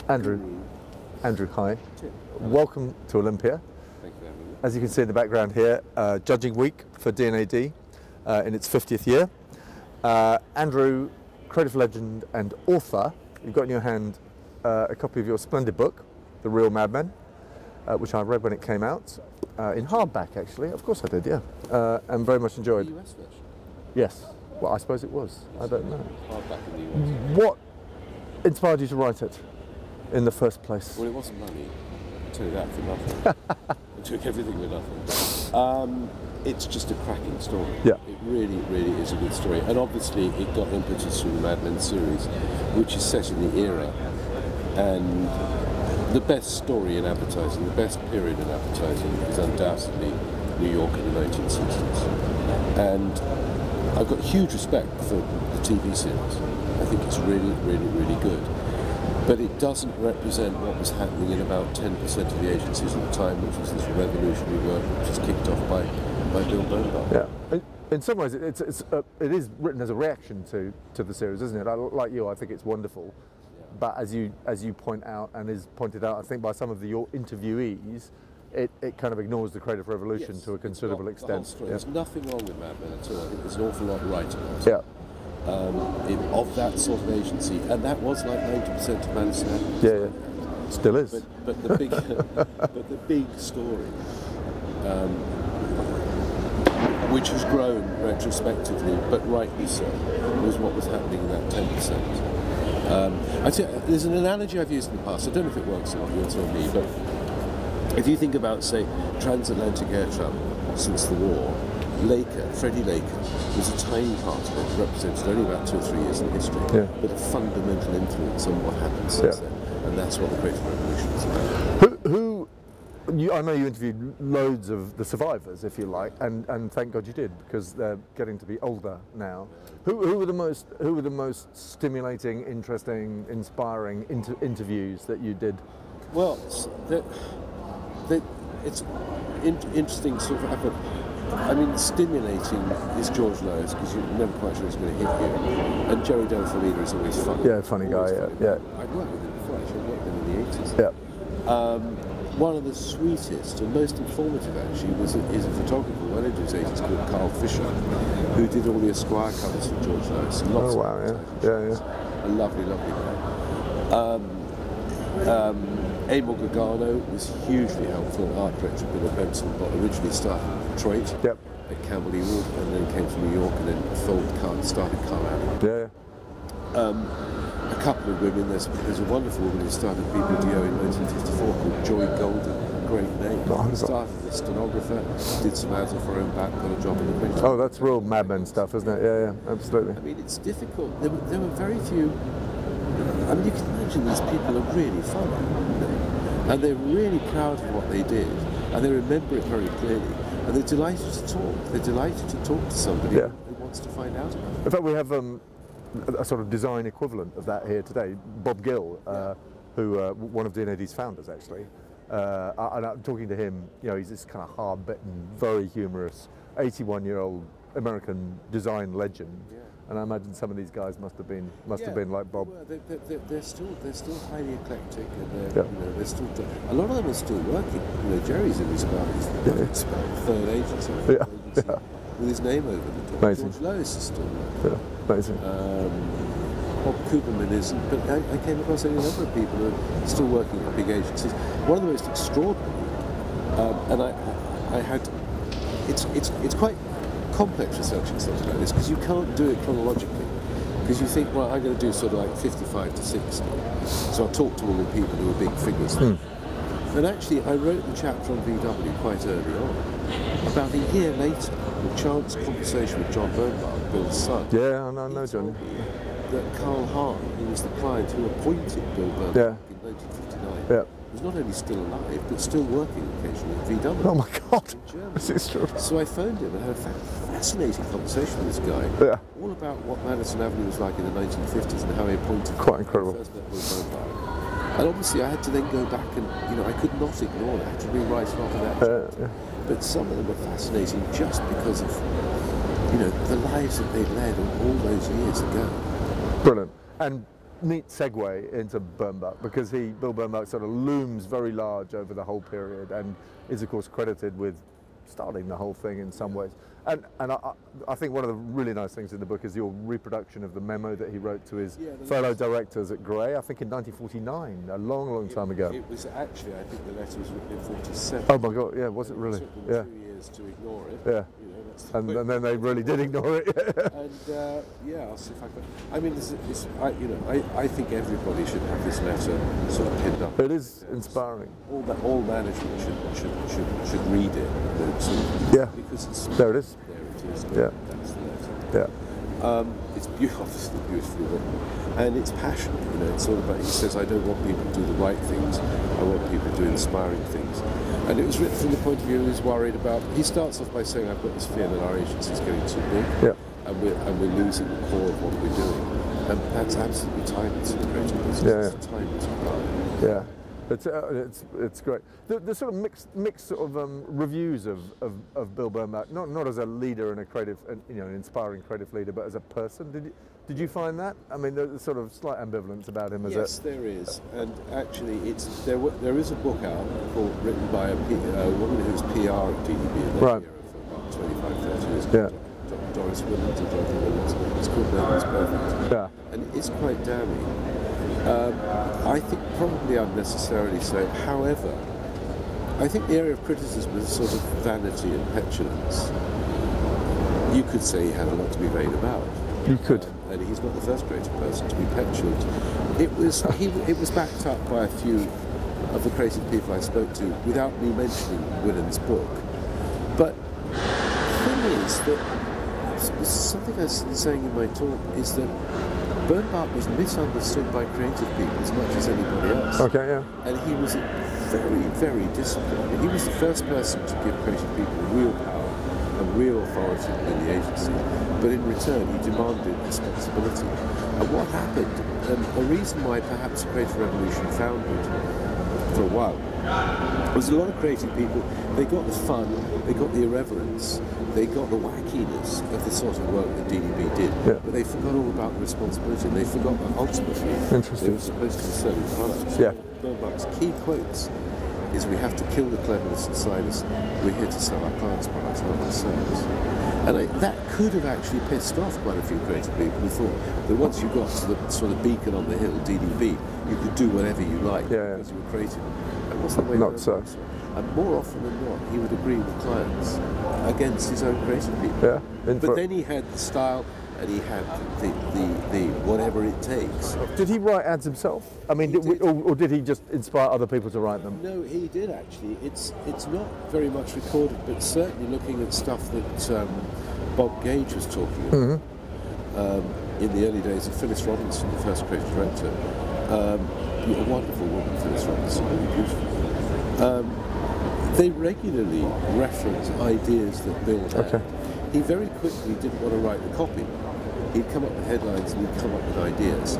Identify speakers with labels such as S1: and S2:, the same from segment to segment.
S1: Andrew, hi.
S2: Tim.
S1: Welcome to Olympia.
S2: Thank you for having me.
S1: As you can see in the background here, judging week for D&AD in its 50th year. Andrew, creative legend and author, you've got in your hand a copy of your splendid book, The Real Madmen, which I read when it came out, in hardback actually. Of course I did, yeah. And very much enjoyed.
S2: The US version?
S1: Yes. Well, I suppose it was. I don't know.
S2: Hardback in the US.
S1: What inspired you to write it in the first place?
S2: Well, it wasn't money. I'll tell you that for nothing. I took everything for nothing. It's just a cracking story.
S1: Yeah.
S2: It really, really is a good story. And obviously it got impetus from the Mad Men series, which is set in the era. And the best story in advertising, the best period in advertising is undoubtedly New York in the 1960s. And I've got huge respect for the TV series. I think it's really, really, really good. But it doesn't represent what was happening in about 10% of the agencies at the time, which was this revolutionary work which was kicked off by Bill Burr.
S1: Yeah. In some ways, it is written as a reaction to the series, isn't it? Like you, I think it's wonderful. Yeah. But as you point out, and is pointed out, I think by some of your interviewees, it kind of ignores the creative revolution to a considerable extent.
S2: Yeah. There's nothing wrong with Mad Men at all. I think there's an awful lot right about it.
S1: Yeah.
S2: Of that sort of agency, and that was like 90% of Madison Avenue.
S1: Yeah, still is.
S2: But the big, but the big story, which has grown retrospectively, but rightly so, was what was happening in that 10%. I tell you, there's an analogy I've used in the past. I don't know if it works or not. You'll tell me. But if you think about, say, transatlantic air travel since the war. Freddie Laker was a tiny part of it, represented only about 2 or 3 years in history, but a fundamental influence on what happened since then, and that's what the Creative Revolution is about.
S1: I know you interviewed loads of the survivors, if you like, and thank God you did, because they're getting to be older now. Who were the most stimulating, interesting, inspiring interviews that you did?
S2: Well, it's interesting sort of effort. I mean, stimulating is George Lowe's, because you're never quite sure it's going to hit you. And Jerry Delphine is always funny.
S1: Yeah, funny guy, yeah.
S2: I'd worked with him before, actually. I worked with him in the 80s.
S1: Yeah.
S2: One of the sweetest and most informative, actually, is a photographer well into his 80s called Carl Fisher, who did all the Esquire covers for George Lowe's.
S1: Oh, wow, yeah.
S2: A lovely, lovely guy. Emil Gagano was hugely helpful. Art director Bill Benson, but originally started in Detroit at Campbell Ewald, and then came to New York, and then started Carl Alley. Yeah. A couple of women. There's a wonderful woman who started BBDO in 1954 called Joy Golden. Great name. Started as a stenographer, did some ads off her own back, got a job in the print.
S1: Oh, that's real Mad Men stuff, isn't it? Yeah, absolutely.
S2: I mean, it's difficult. There were very few. I mean, you can imagine these people are really funny, and they're really proud of what they did, and they remember it very clearly, and they're delighted to talk. They're delighted to talk to somebody who wants to find out about it.
S1: In fact, we have a sort of design equivalent of that here today. Bob Gill, who one of D&AD's founders, actually. And I'm talking to him. You know, he's this kind of hard-bitten, very humorous, 81-year-old American design legend. Yeah. And I imagine some of these guys must have been like Bob.
S2: They're still highly eclectic, and they're still. A lot of them are still working. You know, Jerry's in his about third agency, with his name over the top.
S1: Amazing.
S2: George Lowe's is still working.
S1: Yeah, amazing.
S2: Bob Cooperman isn't, but I came across a number of people who are still working at big agencies. One of the most extraordinary, and I had. It's quite complex researching something like this, because you can't do it chronologically, because you think, well, I'm going to do sort of like 55 to 60, so I'll talk to all the people who are big figures. And actually I wrote the chapter on VW quite early on. About a year later, a chance conversation with John Bernbach, Bill's son.
S1: Yeah, I know John.
S2: That Carl Hahn, who was the client who appointed Bill Bernbach in 1959, was not only still alive, but still working occasionally at VW.
S1: Oh my God,
S2: in Germany.
S1: this is true.
S2: So I phoned him and had a fascinating conversation with this guy, all about what Madison Avenue was like in the 1950s and how he appointed.
S1: Quite incredible.
S2: First met Bill Bernbach. And obviously I had to then go back and, I could not ignore it. I had to rewrite a lot of that. But some of them were fascinating just because of, the lives that they'd led all those years ago.
S1: Brilliant. And neat segue into Bernbach, because Bill Bernbach sort of looms very large over the whole period and is of course credited with starting the whole thing in some ways. And I think one of the really nice things in the book is your reproduction of the memo that he wrote to his fellow directors at Grey, I think in 1949, a long time ago.
S2: It was actually, I think the letter was written in 47.
S1: Oh my God, yeah, was it really?
S2: It took them 2 years to ignore it.
S1: Yeah.
S2: You know, that's
S1: And then they really did ignore it.
S2: And yeah, I'll see if I can. I mean, I think everybody should have this letter sort of pinned up.
S1: It is inspiring.
S2: All management should read it. You know, sort of,
S1: yeah.
S2: Because it's
S1: there it is.
S2: There it is.
S1: Yeah.
S2: That's the letter.
S1: Yeah.
S2: It's obviously beautifully written, and it's passionate. You know, it's all about. He says, "I don't want people to do the right things. I want people to do inspiring things." And it was written from the point of view he was worried about. He starts off by saying, "I've got this fear that our agency's getting too big, and we're losing the core of what we're doing." And that's absolutely timeless in the creative business. It's timeless.
S1: Yeah. It's great. The sort of mixed sort of reviews of Bill Bernbach, not as a leader and a creative, an inspiring creative leader, but as a person. Did you find that? I mean, there's sort of slight ambivalence about him as
S2: yes, there is, and actually, there is a book out written by a woman who's PR at D&AD in that era for about 25, 30 years.
S1: Yeah.
S2: Doris Williams or Jonathan Williams. It's called Nobody's Perfect.
S1: Yeah.
S2: And it's quite damning. I think probably unnecessarily so. However, I think the area of criticism is sort of vanity and petulance. You could say he had a lot to be vain about.
S1: You could.
S2: And he's not the first creative person to be petulant. It was backed up by a few of the creative people I spoke to without me mentioning Willen's book. But the thing is that something I was saying in my talk is that Bernbach was misunderstood by creative people as much as anybody else.
S1: Okay, yeah.
S2: And he was very disciplined. He was the first person to give creative people real power and real authority in the agency. But in return, he demanded responsibility. And what happened, and the reason why perhaps the Creative Revolution foundered for a while, was a lot of creative people, they got the fun, they got the irreverence, they got the wackiness of the sort of work that D&AD did, but they forgot all about the responsibility, and they forgot that ultimately they were supposed to be selling products.
S1: Yeah.
S2: Bernbach's key quotes is, "We have to kill the cleverness inside us, we're here to sell our clients' products, not ourselves." And that could have actually pissed off quite a few creative people who thought that once you got to the sort of beacon on the hill, D&AD, you could do whatever you like because you were creative. That wasn't the way.
S1: Not so.
S2: And more often than not, he would agree with clients against his own creative people.
S1: Yeah.
S2: But then he had the style, and he had the whatever it takes.
S1: Did he write ads himself? I mean, or did he just inspire other people to write them?
S2: No, he did actually. It's not very much recorded, but certainly looking at stuff that Bob Gage was talking about in the early days of Phyllis Robinson, the first creative director. A wonderful woman, Phyllis Robinson, really beautiful. They regularly reference ideas that Bill had.
S1: Okay.
S2: He very quickly didn't want to write the copy. He'd come up with headlines and he'd come up with ideas.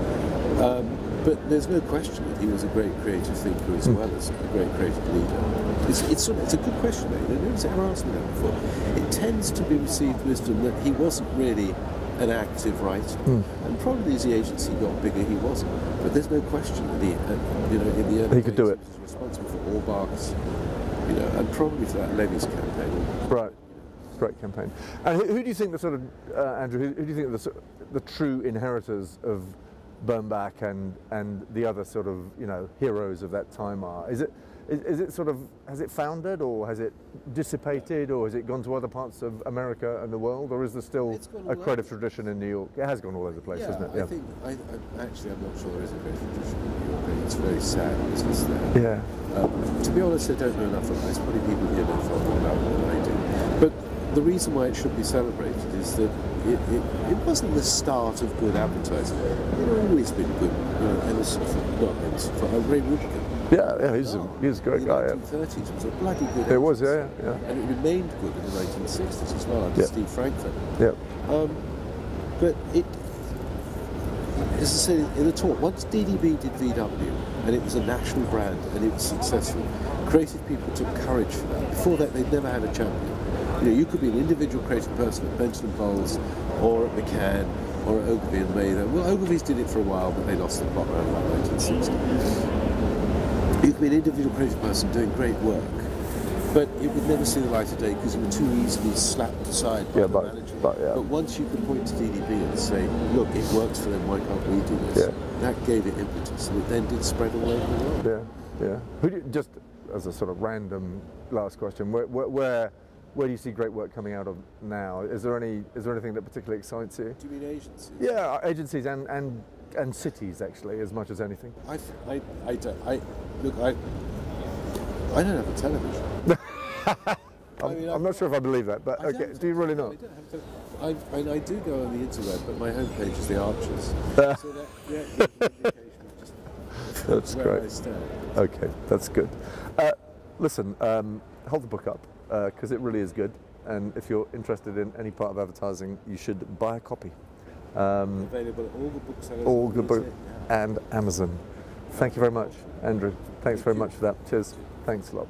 S2: But there's no question that he was a great creative thinker as well as a great creative leader. It's a good question, mate. Nobody's ever asked me that before. It tends to be received wisdom that he wasn't really an active writer, and probably as the agency got bigger, he wasn't. But there's no question that he, in the early
S1: he could do it.
S2: He was responsible for Orbach's, and probably for that Levy's campaign.
S1: Right. Great campaign. And who do you think the sort of Andrew? Who do you think the true inheritors of Bernbach and the other sort of heroes of that time are? Is it sort of, has it foundered, or has it dissipated, or has it gone to other parts of America and the world, or is there still a creative tradition in New York? It has gone all over the place, hasn't it?
S2: Yeah, I think actually I'm not sure there is a creative tradition in New York. It's very sad business there.
S1: Yeah.
S2: To be honest, I don't know enough about it. There's probably people here know far more about it than I do. But the reason why it should be celebrated is that it wasn't the start of good advertising. It had always been good. Ray Woodkin.
S1: Yeah, he was a great guy.
S2: In the 1930s, it was a bloody good.
S1: It was, yeah.
S2: And it remained good in the 1960s as well under Steve Frankfurt.
S1: Yeah.
S2: But it, as I say in the talk, once D&AD did VW, and it was a national brand, and it was successful, creative people took courage for that. Before that, they'd never had a champion. You could be an individual creative person at Benton & Bowles or at McCann, or Ogilvy and Mather. Well, Ogilvy's did it for a while, but they lost the plot around about 1960. You could be an individual creative person doing great work, but it would never see the light of day because you were too easily slapped aside by the manager. But once you could point to DDB and say, look, it works for them, why can't we do this? That gave it impetus, and it then did spread all over the world.
S1: Yeah. Who do you, just as a sort of random last question, where do you see great work coming out of now? Is there anything that particularly excites you?
S2: Do you mean agencies?
S1: Yeah, agencies and cities actually, as much as anything.
S2: I don't have a television.
S1: I'm not sure if I believe that, but okay. Do you really not?
S2: I do go on the internet, but my homepage is the Archers. So that gives you an indication of just
S1: that's
S2: where
S1: great.
S2: I stand.
S1: Okay, that's good. Listen, hold the book up because it really is good. And if you're interested in any part of advertising, you should buy a copy.
S2: Available at all the booksellers.
S1: All the book and Amazon. Thank you very much, Andrew. Thanks very much for that. Cheers. Thanks a lot.